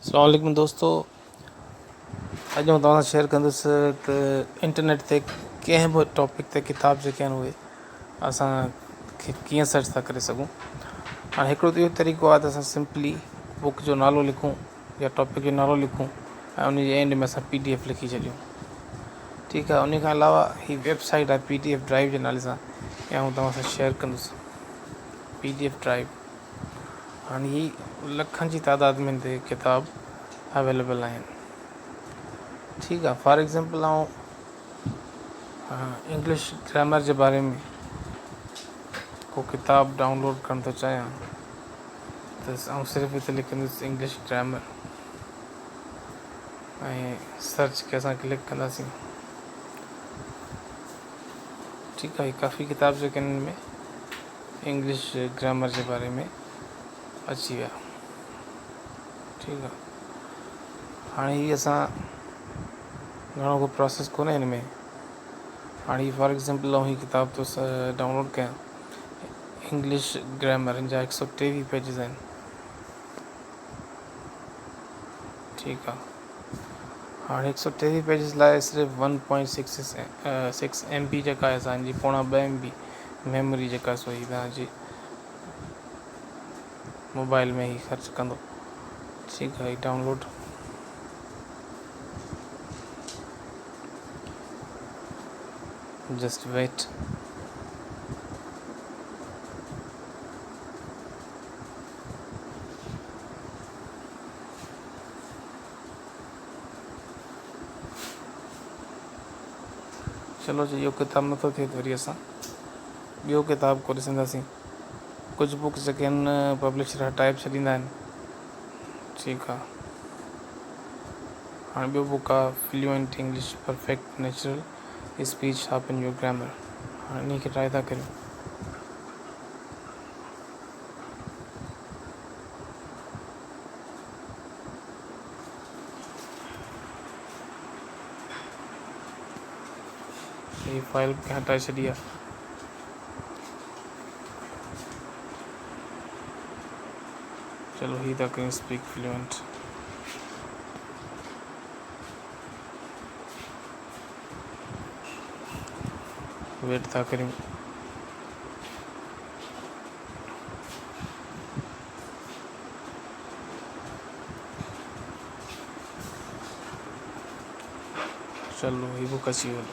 अस्सलाम वालेकुम दोस्तों, अॼु मां तव्हां सां शेयर कंदुसि त इंटरनेट ते कंहिं बि टॉपिक ते किताब जेके आहिनि उहे असां कीअं सर्च था करे सघूं। हाणे हिकिड़ो त इहो तरीक़ो आहे त असां सिंपली बुक जो नालो लिखूं या टॉपिक जो नालो लिखूं ऐं उन जे एंड में असां PDF लिखी छॾियूं। ठीकु आहे, उन खां अलावा हीअ वेबसाइट आहे PDF ड्राइव जे नाले सां, या आउं तव्हां सां शेयर कंदुसि PDF ड्राइव। हाणे ही लखनि जी तादाद में हिते किताब अवेलेबल आहिनि। ठीकु आहे, फॉर एग्ज़ाम्पल आउं इंग्लिश ग्रामर जे बारे में को किताब डाउनलोड करणु थो चाहियां त आउं सिर्फ़ु हिते लिखंदुसि इंग्लिश ग्रामर ऐं सर्च के असां क्लिक कंदासीं। ठीकु आहे, काफ़ी किताब जेके आहिनि में इंग्लिश ग्रामर जे बारे में अची विया। ठीकु आहे, हाणे ही असां घणो को प्रोसेस कोन्हे हिन में। हाणे फॉर एग्ज़ाम्पल आउं ही किताब थो डाउनलोड कयां, इंग्लिश ग्रामर, हिन जा 123 पेजिस आहिनि। ठीकु आहे, हाणे 123 पेजिस लाइ सिर्फ़ु 1.66 MB जेका आहे असांजी, पोणा 2 MB मेमोरी जेका सो ही तव्हांजी मोबाइल में ही ख़र्च कंदो। ठीकु आहे, डाउनलोड जस्ट वेट। चलो जी, इहो किताब नथो थिए त वरी असां ॿियो किताब को ॾिसंदासीं। कुझु बुक्स जेके आहिनि पब्लिशर हटाए बि छॾींदा आहिनि। ठीकु आहे, हाणे ॿियो बुक आहे fluent English perfect natural speech sharpen your grammar. हाणे इन खे ट्राई था करियूं। ये फाइल खे हटाए छॾी आहे। चलो ही था कयूं स्पीक फ्लूएंट। वेट था करियूं। चलो ही बुक अची वई।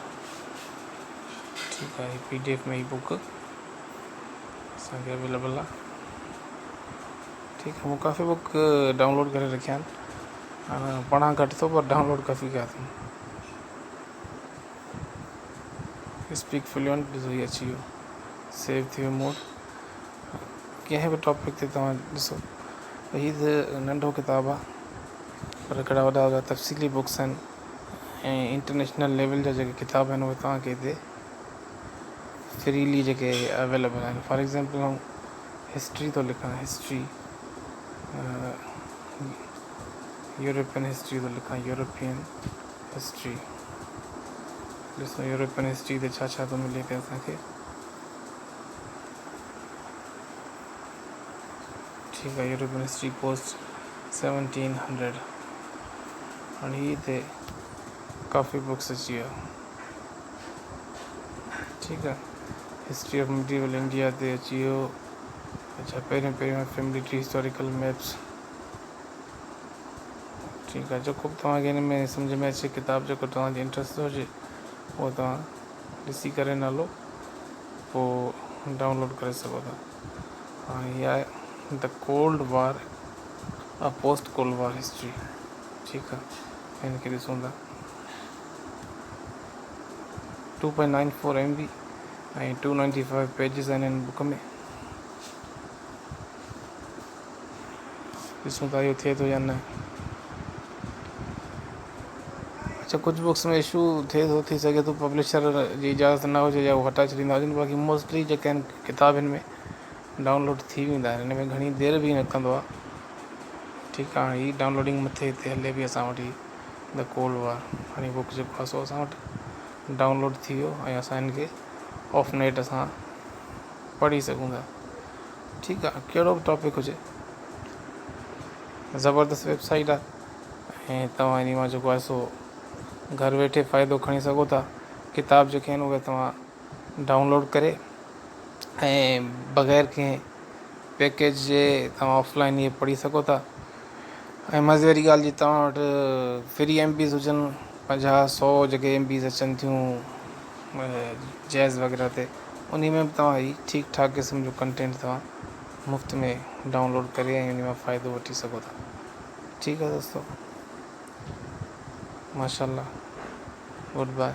ठीकु आहे, PDF में ही बुक असांखे अवेलेबल आहे। ठीकु आहे, मूं काफ़ी बुक डाउनलोड करे रखिया आहिनि। पढ़ा घटि थो पर डाउनलोड काफ़ी कया अथऊं। स्पीक फ्लूएंट ॾिसो ही अची वियो, सेव थी वियो मोड। कंहिं बि टॉपिक ते तव्हां ॾिसो, हीअ त नंढो किताबु आहे पर हिकिड़ा वॾा वॾा तफ़सीली बुक्स आहिनि ऐं इंटरनेशनल लेवल जा जेके किताब आहिनि उहे तव्हांखे हिते फ्रीली जेके अवेलेबल आहिनि। फॉर एग्ज़ाम्पल आउं हिस्ट्री थो लिखां, हिस्ट्री यूरोपियन हिस्ट्री थो लिखां, यूरोपियन हिस्ट्री। ॾिसो यूरोपियन हिस्ट्री ते छा छा थो मिले हिते असांखे। ठीकु आहे, यूरोपियन हिस्ट्री पोस्ट 1700। हाणे ही हिते काफ़ी बुक्स अची विया। ठीकु आहे, हिस्ट्री ऑफ मिडीवल इंडिया ते अची वियो। अच्छा, पहिरियों फैमिली ट्री हिस्टोरिकल मैप्स। ठीकु आहे, जेको बि तव्हांखे हिन में सम्झ में अचे किताब, जेको तव्हांजो इंट्रस्ट हुजे उहो तव्हां ॾिसी करे नालो पोइ डाउनलोड करे सघो था। हाणे हीअ आहे the cold war a post cold war history. ठीकु आहे, हिन खे ॾिसूं था। 2.94 MB ऐं 295 पेजिस आहिनि हिन बुक में। ॾिसूं था इहो थिए थो या न। अच्छा, कुझु बुक्स में इशू थिए थो, थी सघे थो पब्लिशर जी इजाज़त न हुजे या उहो हटाए छॾींदा हुजनि। बाक़ी मोस्टली जेके आहिनि किताब हिन में डाउनलोड थी वेंदा आहिनि। हिन में घणी देरि बि न कंदो आहे। ठीकु आहे, हाणे ही डाउनलोडिंग मथे हिते हले बि असां वटि द कोल्ड वार। हाणे बुक जेको आहे सो असां वटि डाउनलोड थी वियो ऐं असां हिन खे ऑफ नेट असां पढ़ी सघूं था। ठीकु आहे, कहिड़ो बि टॉपिक हुजे, ज़बरदस्त वेबसाइट आहे। ऐं तव्हां इन मां जेको आहे सो घर वेठे फ़ाइदो खणी सघो था। किताब जेके आहिनि उहे तव्हां डाउनलोड करे ऐं बग़ैर कंहिं पैकेज जे तव्हां ऑफलाइन इहे पढ़ी सघो था। ऐं मज़े वारी ॻाल्हि जी तव्हां वटि फ्री MBs हुजनि 50-100 जेके MBs अचनि थियूं जैज़ वग़ैरह ते, उन में बि तव्हां ही ठीकु ठाक क़िस्म जो कंटेंट तव्हां मुफ़्त में डाउनलोड करे ऐं उन मां फ़ाइदो वठी सघो था। ठीकु आहे दोस्तों, माशाल्लाह, गुड बाय।